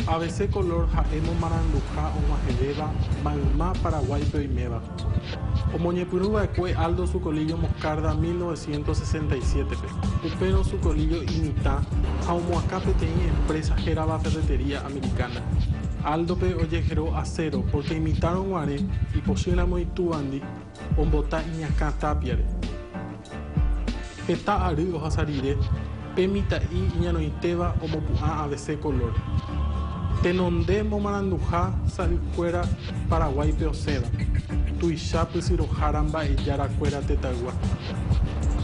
ABC color jaemo maranduja o majebeba, malma Paraguay peimeba. Omoñepurúa cue Aldo Sucolillo Moscarda 1967. Upero Sucolillo imita a Omoacape tenía empresa Geraba Ferretería Americana. Aldo pe oyejero acero porque imitaron guare y posible moituandi ombota iñaca tapiare. Geta ari ojasarire pemita y iñanoiteba omopua ABC color. Tenonde momaranduja salicuera Paraguay peoceda. Tuixapu sirojaramba y yara cuera tetagua.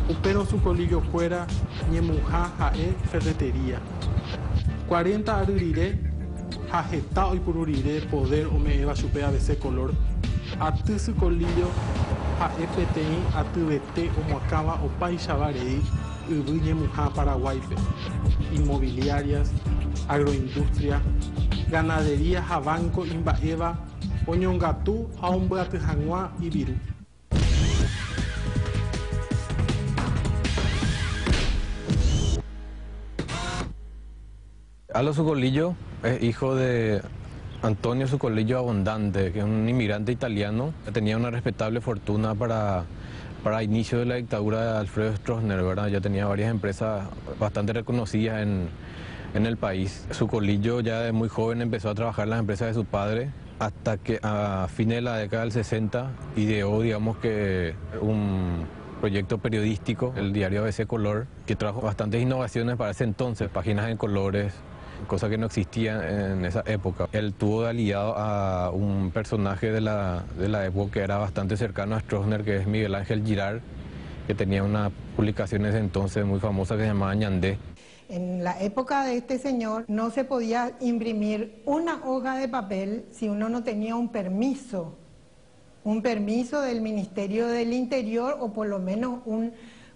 Upero Sucolillo fuera ñemuja jae ferretería. 40 aririre jajeta y pururire poder o me eva chupe ABC color. Atu Sucolillo jae petei atubete o moacaba o paixabarei ubu ñemuja Paraguaype. Inmobiliarias, agroindustria, ganadería jabanco imbaeva Oñongatú, Aumbatijangua y Virú. Aldo Sucolillo es hijo de Antonio Sucolillo Abondante, que es un inmigrante italiano que tenía una respetable fortuna para inicio de la dictadura de Alfredo Stroessner, ¿verdad? Ya tenía varias empresas bastante reconocidas en el país. Sucolillo ya de muy joven empezó a trabajar en las empresas de su padre, hasta que a fines de la década del 60 ideó, digamos que, un proyecto periodístico, el diario ABC Color, que trajo bastantes innovaciones para ese entonces, páginas en colores, cosa que no existía en esa época. Él tuvo de aliado a un personaje de la época que era bastante cercano a Stroessner, que es Miguel Ángel Girard, que tenía una publicación en ese entonces muy famosa que se llamaba Ñandé. En la época de este señor no se podía imprimir una hoja de papel si uno no tenía un permiso del Ministerio del Interior o por lo menos un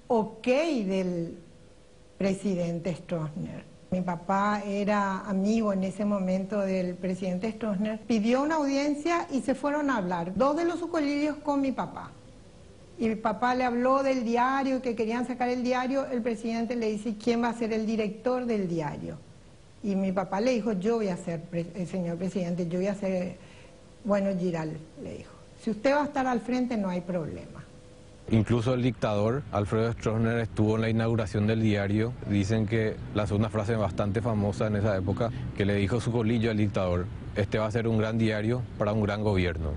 ok del presidente Stroessner. Mi papá era amigo en ese momento del presidente Stroessner, pidió una audiencia y se fueron a hablar, dos de los Sucolillos con mi papá. Y mi papá le habló del diario, que querían sacar el diario, el presidente le dice, ¿quién va a ser el director del diario? Y mi papá le dijo, yo voy a ser, señor presidente, yo voy a ser, bueno, Giral, le dijo, si usted va a estar al frente no hay problema. Incluso el dictador, Alfredo Stroessner, estuvo en la inauguración del diario. Dicen que lanzó una frase bastante famosa en esa época, que le dijo Sucolillo al dictador, este va a ser un gran diario para un gran gobierno.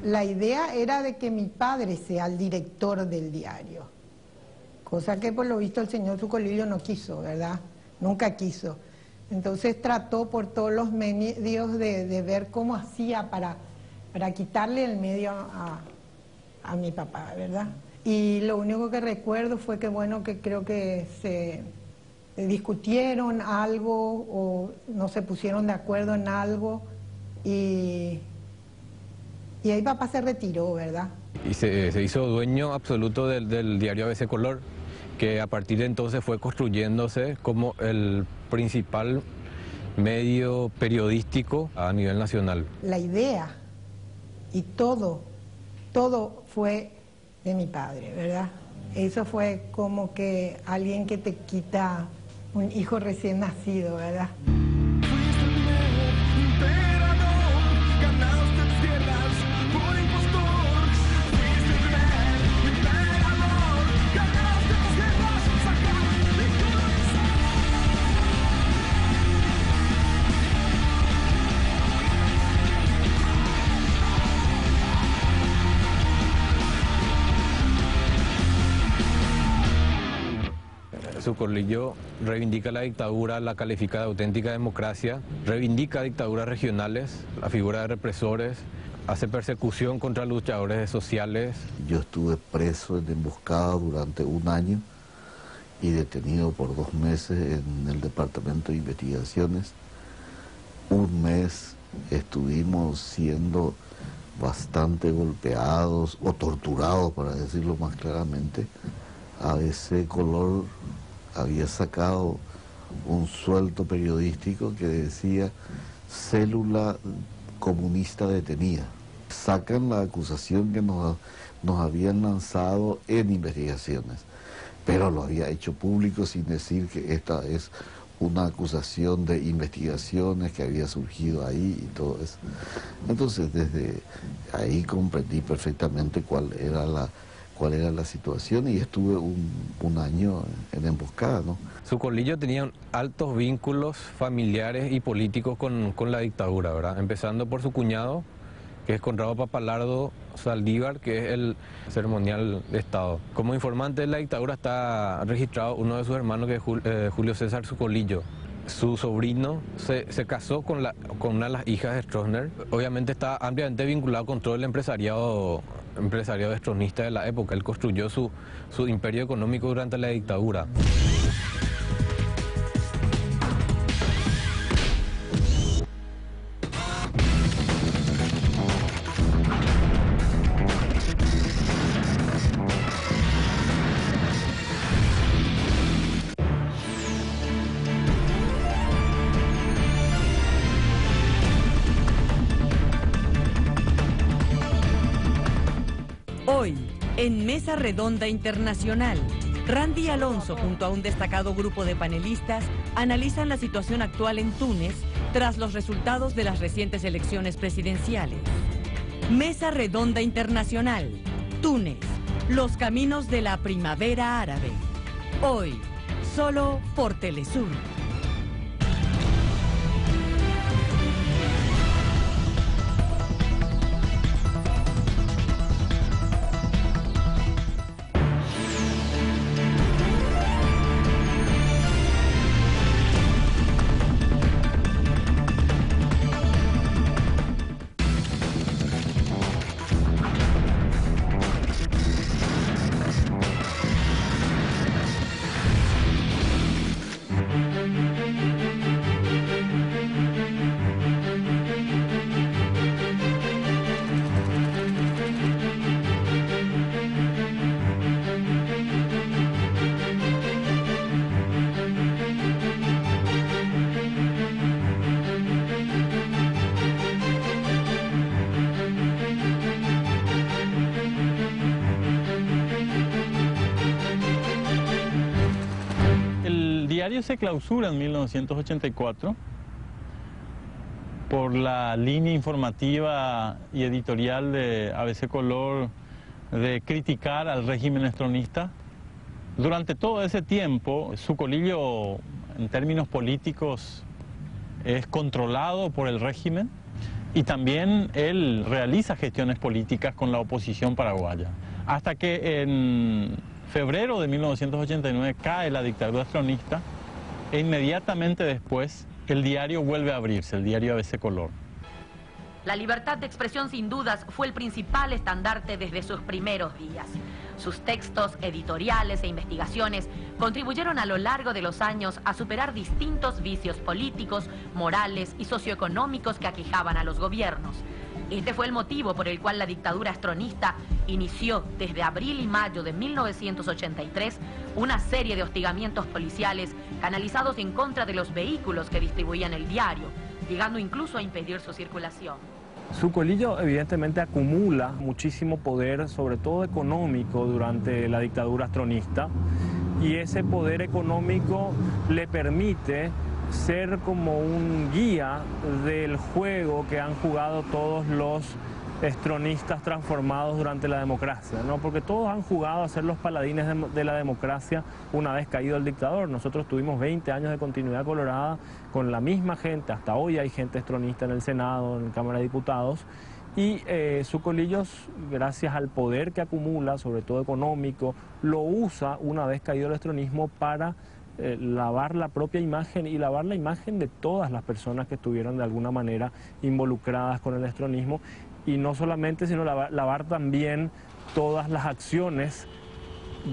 La idea era de que mi padre sea el director del diario, cosa que por lo visto el señor Sucolillo no quiso, ¿verdad? Nunca quiso. Entonces trató por todos los medios de ver cómo hacía para quitarle el medio a mi papá, ¿verdad? Y lo único que recuerdo fue que, bueno, que creo que se discutieron algo o no se pusieron de acuerdo en algo y ahí papá se retiró, ¿verdad? Y se hizo dueño absoluto del diario ABC Color, que a partir de entonces fue construyéndose como el principal medio periodístico a nivel nacional. La idea y todo fue de mi padre, ¿verdad? Eso fue como que alguien que te quita un hijo recién nacido, ¿verdad? Sucolillo reivindica la dictadura, la califica de auténtica democracia, reivindica dictaduras regionales, la figura de represores, hace persecución contra luchadores sociales. Yo estuve preso en emboscada durante un año y detenido por 2 meses en el Departamento de Investigaciones un mes estuvimos siendo bastante golpeados o torturados, para decirlo más claramente. ABC Color había sacado un suelto periodístico que decía célula comunista detenida. Sacan la acusación que nos habían lanzado en investigaciones, pero lo había hecho público sin decir que esta es una acusación de investigaciones que había surgido ahí y todo eso. Entonces desde ahí comprendí perfectamente cuál era la situación y estuve un año en emboscada, ¿no? Sucolillo tenía altos vínculos familiares y políticos con la dictadura, ¿verdad? Empezando por su cuñado, que es Conrado Papalardo Saldívar, que es el ceremonial de Estado. Como informante de la dictadura está registrado uno de sus hermanos, que es Julio César Sucolillo. Su sobrino se casó con una de las hijas de Stroessner. Obviamente está ampliamente vinculado con todo el empresariado stronista de la época. Él construyó su imperio económico durante la dictadura. Hoy, en Mesa Redonda Internacional, Randy Alonso junto a un destacado grupo de panelistas analizan la situación actual en Túnez tras los resultados de las recientes elecciones presidenciales. Mesa Redonda Internacional, Túnez, los caminos de la primavera árabe. Hoy, solo por Telesur. El diario se clausura en 1984 por la línea informativa y editorial de ABC Color de criticar al régimen stronista. Durante todo ese tiempo, Sucolillo, en términos políticos, es controlado por el régimen y también él realiza gestiones políticas con la oposición paraguaya. Hasta que en febrero de 1989 cae la dictadura stronista e inmediatamente después el diario vuelve a abrirse, el diario ABC Color. La libertad de expresión sin dudas fue el principal estandarte desde sus primeros días. Sus textos, editoriales e investigaciones contribuyeron a lo largo de los años a superar distintos vicios políticos, morales y socioeconómicos que aquejaban a los gobiernos. Este fue el motivo por el cual la dictadura stronista inició desde abril y mayo de 1983 una serie de hostigamientos policiales canalizados en contra de los vehículos que distribuían el diario, llegando incluso a impedir su circulación. Sucolillo evidentemente acumula muchísimo poder, sobre todo económico, durante la dictadura stronista, y ese poder económico le permite ser como un guía del juego que han jugado todos los estronistas transformados durante la democracia, ¿no? Porque todos han jugado a ser los paladines de la democracia una vez caído el dictador. Nosotros tuvimos 20 años de continuidad colorada con la misma gente, hasta hoy hay gente estronista en el Senado, en la Cámara de Diputados, y Sucolillo, gracias al poder que acumula, sobre todo económico, lo usa una vez caído el estronismo para lavar la propia imagen y lavar la imagen de todas las personas que estuvieron de alguna manera involucradas con el estronismo, y no solamente, sino lavar también todas las acciones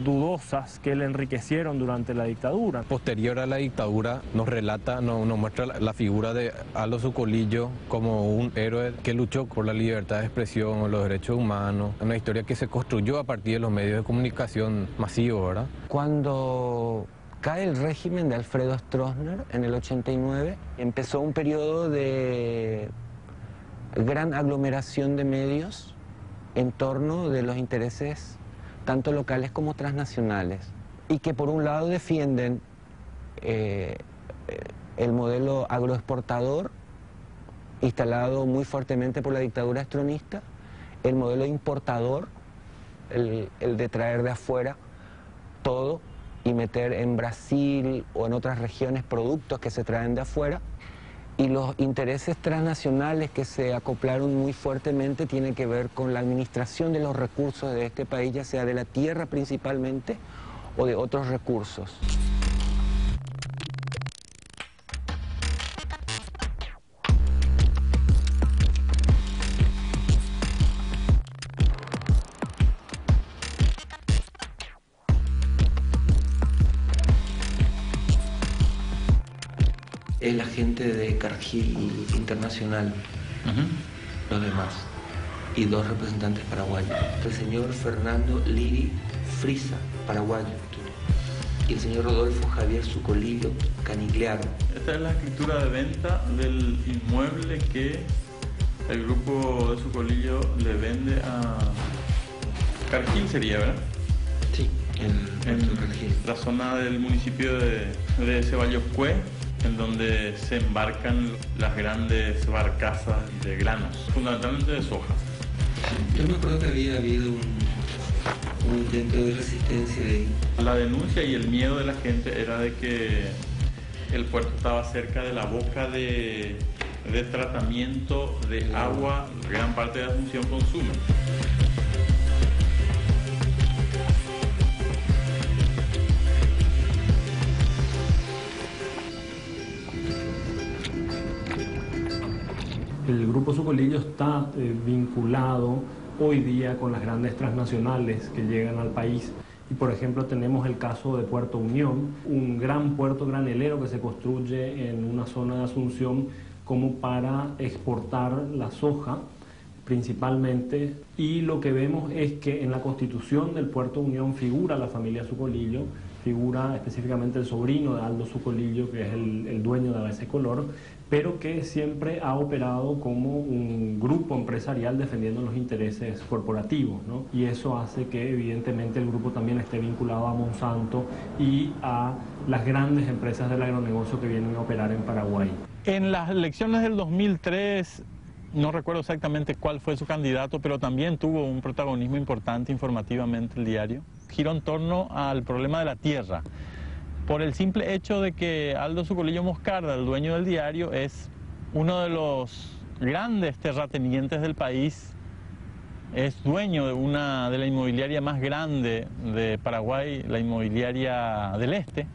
dudosas que le enriquecieron durante la dictadura. Posterior a la dictadura nos relata, nos muestra la figura de Aldo Sucolillo como un héroe que luchó por la libertad de expresión o los derechos humanos, una historia que se construyó a partir de los medios de comunicación masivos, ¿verdad? Cuando cae el régimen de Alfredo Stroessner en el 89, empezó un periodo de gran aglomeración de medios en torno de los intereses tanto locales como transnacionales, y que por un lado defienden el modelo agroexportador instalado muy fuertemente por la dictadura stronista, el modelo importador, el de traer de afuera todo y meter en Brasil o en otras regiones productos que se traen de afuera, y los intereses transnacionales que se acoplaron muy fuertemente tienen que ver con la administración de los recursos de este país, ya sea de la tierra principalmente o de otros recursos. El agente de Cargill Internacional, los demás, y dos representantes paraguayos. El señor Fernando Liri Frisa, paraguayo, y el señor Rodolfo Javier Sucolillo Canigliaro. Esta es la escritura de venta del inmueble que el grupo de Sucolillo le vende a Cargill, sería, ¿verdad? Sí, en Cargill. La zona del municipio de Ceballos-Cue, en donde se embarcan las grandes barcazas de granos, fundamentalmente de soja. Yo me acuerdo que había habido un intento de resistencia ahí. La denuncia y el miedo de la gente era de que el puerto estaba cerca de la boca de tratamiento de agua, gran parte de Asunción consume. El grupo Sucolillo está vinculado hoy día con las grandes transnacionales que llegan al país. Y por ejemplo tenemos el caso de Puerto Unión, un gran puerto granelero que se construye en una zona de Asunción como para exportar la soja principalmente. Y lo que vemos es que en la constitución del Puerto Unión figura la familia Sucolillo, figura específicamente el sobrino de Aldo Sucolillo, que es el dueño de ABC Color, pero que siempre ha operado como un grupo empresarial defendiendo los intereses corporativos, ¿no? Y eso hace que evidentemente el grupo también esté vinculado a Monsanto y a las grandes empresas del agronegocio que vienen a operar en Paraguay. En las elecciones del 2003, no recuerdo exactamente cuál fue su candidato, pero también tuvo un protagonismo importante informativamente el diario. Giró en torno al problema de la tierra, por el simple hecho de que Aldo Sucolillo Moscarda, el dueño del diario, es uno de los grandes terratenientes del país, es dueño de la inmobiliaria más grande de Paraguay, la inmobiliaria del Este,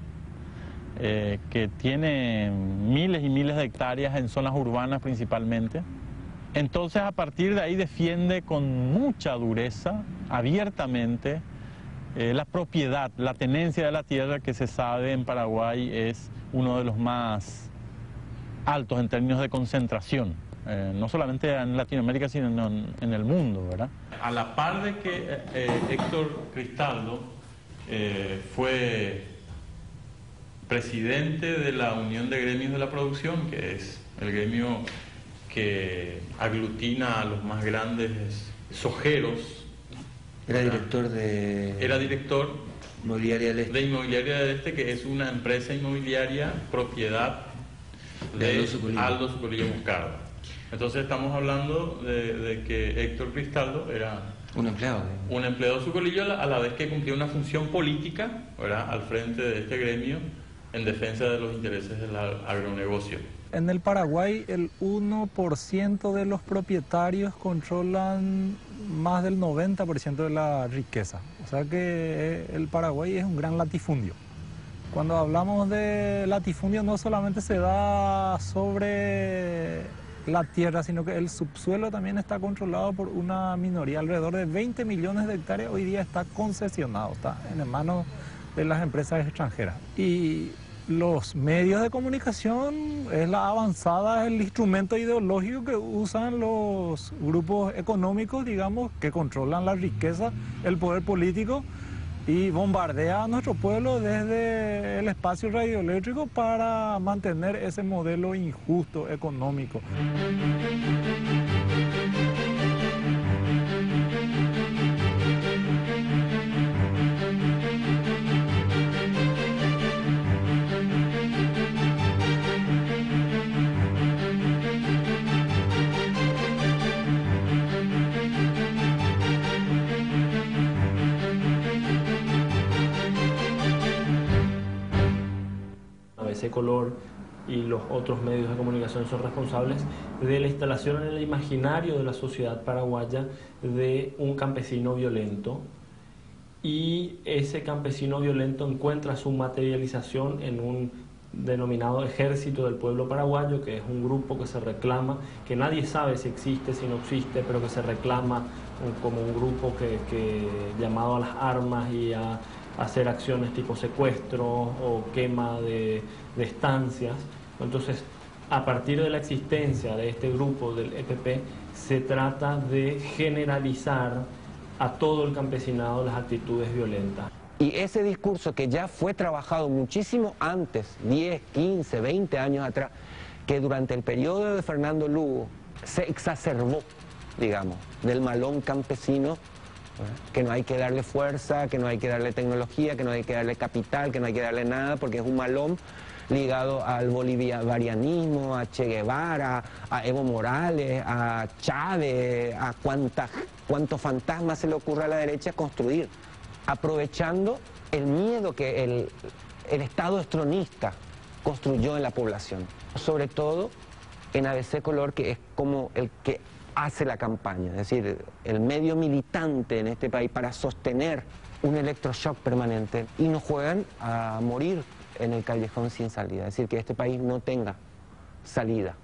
que tiene miles y miles de hectáreas en zonas urbanas principalmente. Entonces, a partir de ahí defiende con mucha dureza, abiertamente, la propiedad, la tenencia de la tierra, que se sabe en Paraguay es uno de los más altos en términos de concentración, no solamente en Latinoamérica, sino en el mundo, ¿verdad? A la par de que Héctor Cristaldo fue presidente de la Unión de Gremios de la Producción, que es el gremio que aglutina a los más grandes sojeros. Era director de... Era director Inmobiliaria del Este. De Inmobiliaria del Este, que es una empresa inmobiliaria propiedad de Aldo Sucolillo Moscarda. Entonces estamos hablando de que Héctor Cristaldo era un empleado. Un empleado de Sucolillo a la vez que cumplía una función política, ¿verdad?, al frente de este gremio en defensa de los intereses del agronegocio. En el Paraguay el 1% de los propietarios controlan más del 90% de la riqueza. O sea que el Paraguay es un gran latifundio. Cuando hablamos de latifundio no solamente se da sobre la tierra, sino que el subsuelo también está controlado por una minoría. Alrededor de 20 millones de hectáreas hoy día está concesionado, está en manos de las empresas extranjeras. Y los medios de comunicación es la avanzada, el instrumento ideológico que usan los grupos económicos, digamos, que controlan la riqueza, el poder político, y bombardea a nuestro pueblo desde el espacio radioeléctrico para mantener ese modelo injusto económico. ABC Color y los otros medios de comunicación son responsables de la instalación en el imaginario de la sociedad paraguaya de un campesino violento, y ese campesino violento encuentra su materialización en un denominado Ejército del Pueblo Paraguayo, que es un grupo que se reclama, que nadie sabe si existe, si no existe, pero que se reclama como un grupo que llamado a las armas y a hacer acciones tipo secuestro o quema de estancias. Entonces, a partir de la existencia de este grupo del EPP, se trata de generalizar a todo el campesinado las actitudes violentas. Y ese discurso que ya fue trabajado muchísimo antes, 10, 15, 20 años atrás, que durante el periodo de Fernando Lugo se exacerbó, digamos, del malón campesino, que no hay que darle fuerza, que no hay que darle tecnología, que no hay que darle capital, que no hay que darle nada, porque es un malón ligado al bolivarianismo, a Che Guevara, a Evo Morales, a Chávez, a cuántos fantasmas se le ocurra a la derecha construir, aprovechando el miedo que el Estado estronista construyó en la población, sobre todo en ABC Color, que es como el que hace la campaña, es decir, el medio militante en este país para sostener un electroshock permanente, y nos juegan a morir en el callejón sin salida, es decir, que este país no tenga salida.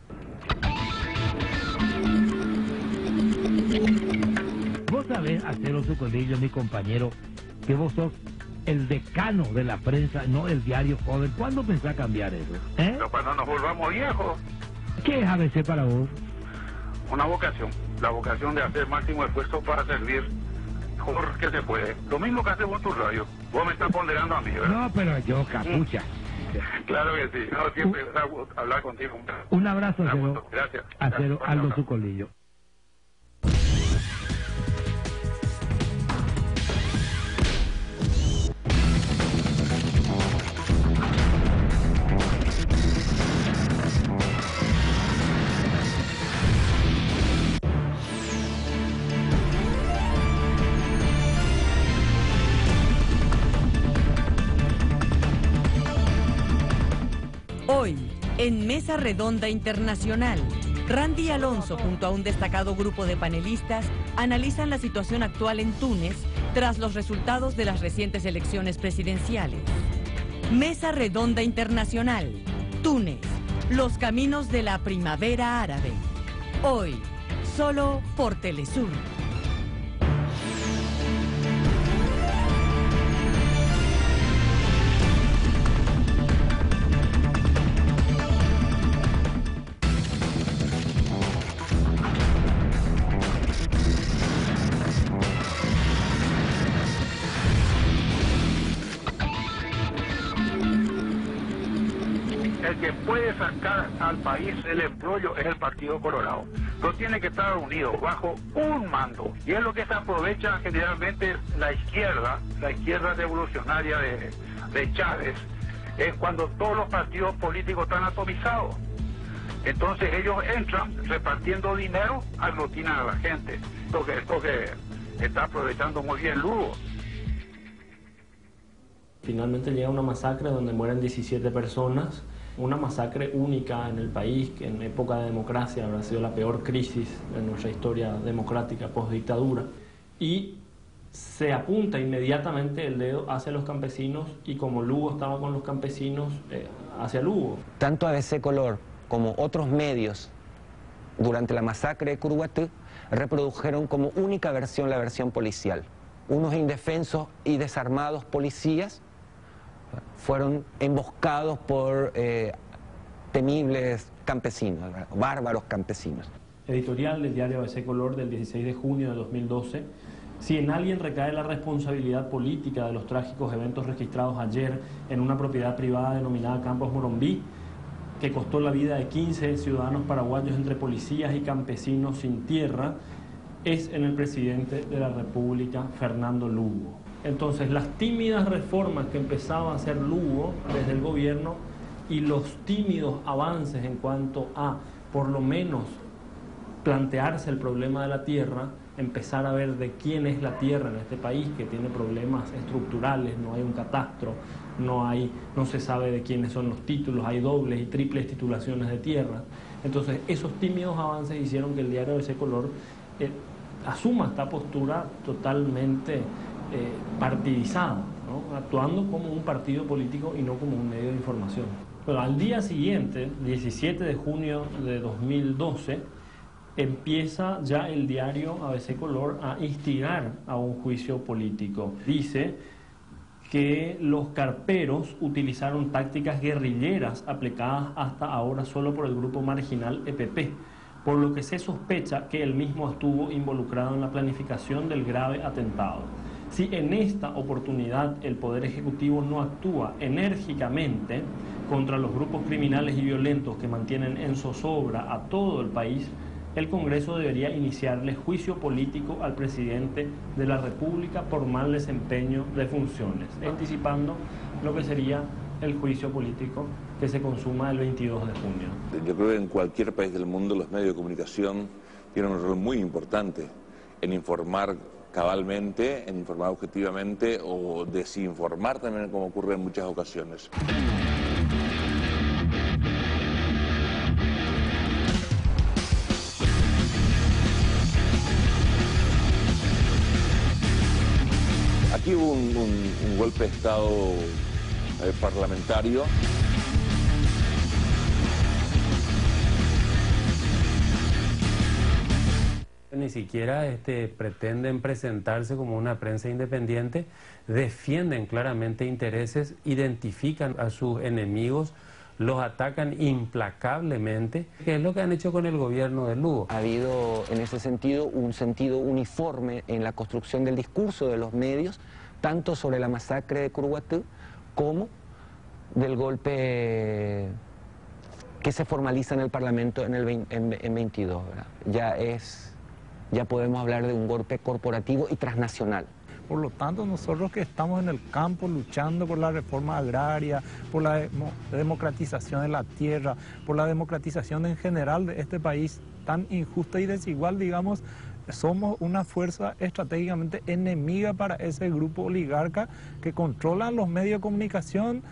Vos sabés, Acero Zucolillo, mi compañero, que vos sos el decano de la prensa, no el diario Joven. ¿Cuándo pensás cambiar eso? Pero cuando nos volvamos viejos. ¿Qué es ABC para vos? Una vocación, la vocación de hacer máximo esfuerzo para servir mejor que se puede. Lo mismo que haces vos en tu radio. Vos me estás ponderando a mí, ¿verdad? No, pero yo, capucha. Claro que sí. No, siempre hablar contigo. Un abrazo, Acero. Gracias. Acero Aldo Zucolillo. Hoy, en Mesa Redonda Internacional, Randy Alonso junto a un destacado grupo de panelistas analizan la situación actual en Túnez tras los resultados de las recientes elecciones presidenciales. Mesa Redonda Internacional, Túnez, los caminos de la primavera árabe. Hoy, solo por Telesur. El que puede sacar al país del embrollo es el Partido Colorado. No tiene que estar unido bajo un mando. Y es lo que se aprovecha generalmente la izquierda revolucionaria de Chávez, es cuando todos los partidos políticos están atomizados. Entonces ellos entran repartiendo dinero, aglutinan a la gente. Esto que está aprovechando muy bien Lugo. Finalmente llega una masacre donde mueren 17 personas, una masacre única en el país, que en época de democracia habrá sido la peor crisis de nuestra historia democrática post-dictadura, y se apunta inmediatamente el dedo hacia los campesinos, y como Lugo estaba con los campesinos, hacia Lugo. Tanto ABC Color como otros medios durante la masacre de Curuguatú, reprodujeron como única versión la versión policial. Unos indefensos y desarmados policías fueron emboscados por temibles campesinos, bárbaros campesinos. Editorial del diario ABC Color del 16 de junio de 2012. Si en alguien recae la responsabilidad política de los trágicos eventos registrados ayer en una propiedad privada denominada Campos Moronví, que costó la vida de 15 ciudadanos paraguayos entre policías y campesinos sin tierra, es en el presidente de la República, Fernando Lugo. Entonces, las tímidas reformas que empezaba a hacer Lugo desde el gobierno y los tímidos avances en cuanto a, por lo menos, plantearse el problema de la tierra, empezar a ver de quién es la tierra en este país, que tiene problemas estructurales, no hay un catastro, no se sabe de quiénes son los títulos, hay dobles y triples titulaciones de tierra. Entonces, esos tímidos avances hicieron que el diario ABC Color asuma esta postura totalmente partidizada, ¿no? Actuando como un partido político y no como un medio de información. Pero al día siguiente, 17 de junio de 2012, empieza ya el diario ABC Color a instigar a un juicio político. Dice que los carperos utilizaron tácticas guerrilleras aplicadas hasta ahora solo por el grupo marginal EPP, por lo que se sospecha que él mismo estuvo involucrado en la planificación del grave atentado. Si en esta oportunidad el Poder Ejecutivo no actúa enérgicamente contra los grupos criminales y violentos que mantienen en zozobra a todo el país, el Congreso debería iniciarle juicio político al presidente de la República por mal desempeño de funciones, anticipando lo que sería el juicio político que se consuma el 22 de junio. Yo creo que en cualquier país del mundo los medios de comunicación tienen un rol muy importante en informar cabalmente, en informar objetivamente o desinformar también, como ocurre en muchas ocasiones. Aquí hubo un golpe de Estado parlamentario. Ni siquiera pretenden presentarse como una prensa independiente, defienden claramente intereses, identifican a sus enemigos, los atacan implacablemente, que es lo que han hecho con el gobierno de Lugo. Ha habido en ese sentido un sentido uniforme en la construcción del discurso de los medios, tanto sobre la masacre de Curuguatú como del golpe que se formaliza en el Parlamento en 22. ¿Verdad? Ya podemos hablar de un golpe corporativo y transnacional. Por lo tanto, nosotros que estamos en el campo luchando por la reforma agraria, por la democratización de la tierra, por la democratización en general de este país tan injusto y desigual, digamos, somos una fuerza estratégicamente enemiga para ese grupo oligarca que controlan los medios de comunicación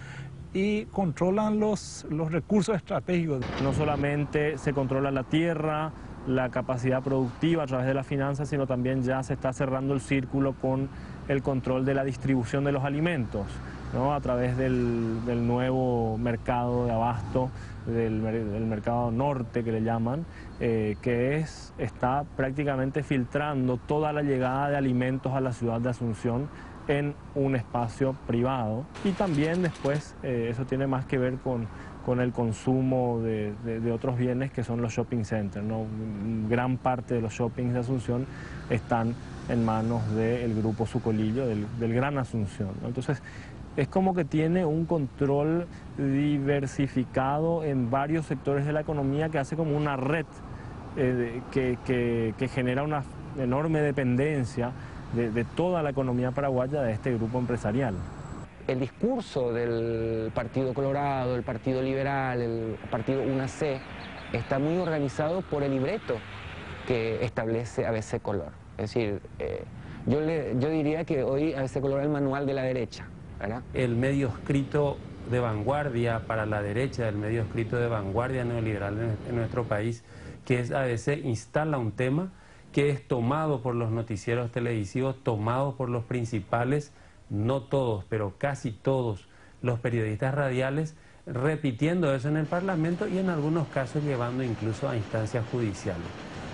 y controlan los recursos estratégicos. No solamente se controla la tierra, la capacidad productiva a través de las finanzas, sino también ya se está cerrando el círculo con el control de la distribución de los alimentos, ¿no? A través del nuevo mercado de abasto, del mercado norte que le llaman, que está prácticamente filtrando toda la llegada de alimentos a la ciudad de Asunción en un espacio privado. Y también después eso tiene más que ver con el consumo de otros bienes que son los shopping centers, ¿no? Gran parte de los shoppings de Asunción están en manos del grupo Sucolillo, del Gran Asunción, ¿no? Entonces, es como que tiene un control diversificado en varios sectores de la economía que hace como una red que genera una enorme dependencia de toda la economía paraguaya de este grupo empresarial. El discurso del Partido Colorado, el Partido Liberal, el Partido UNAC, está muy organizado por el libreto que establece ABC Color. Es decir, yo diría que hoy ABC Color es el manual de la derecha, ¿verdad? El medio escrito de vanguardia para la derecha, el medio escrito de vanguardia neoliberal en nuestro país, que es ABC, instala un tema que es tomado por los noticieros televisivos, tomado por los principales, no todos, pero casi todos los periodistas radiales, repitiendo eso en el Parlamento y en algunos casos llevando incluso a instancias judiciales.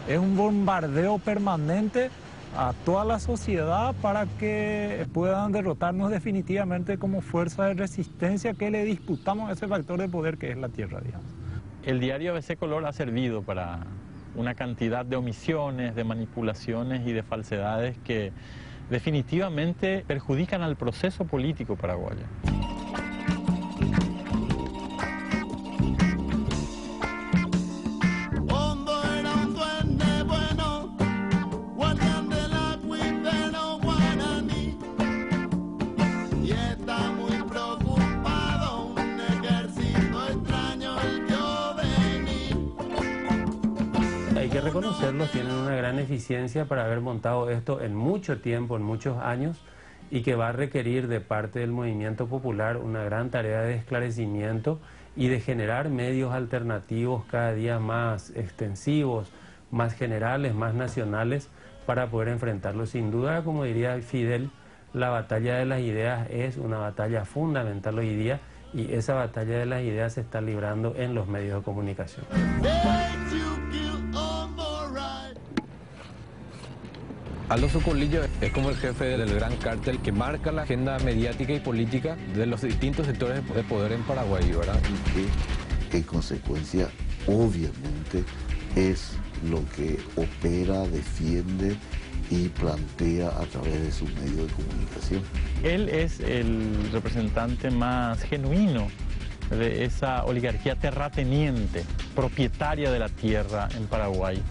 Es un bombardeo permanente a toda la sociedad para que puedan derrotarnos definitivamente como fuerza de resistencia que le disputamos a ese factor de poder que es la tierra, digamos. El diario ABC Color ha servido para una cantidad de omisiones, de manipulaciones y de falsedades que definitivamente perjudican al proceso político paraguayo. Hay que reconocerlos, tienen una gran eficiencia para haber montado esto en mucho tiempo, en muchos años, y que va a requerir de parte del movimiento popular una gran tarea de esclarecimiento y de generar medios alternativos cada día más extensivos, más generales, más nacionales, para poder enfrentarlo. Sin duda, como diría Fidel, la batalla de las ideas es una batalla fundamental hoy día, y esa batalla de las ideas se está librando en los medios de comunicación. Aldo Socolillo es como el jefe del gran cártel que marca la agenda mediática y política de los distintos sectores de poder en Paraguay, ¿verdad? Y que en consecuencia, obviamente, es lo que opera, defiende y plantea a través de sus medios de comunicación. Él es el representante más genuino de esa oligarquía terrateniente, propietaria de la tierra en Paraguay.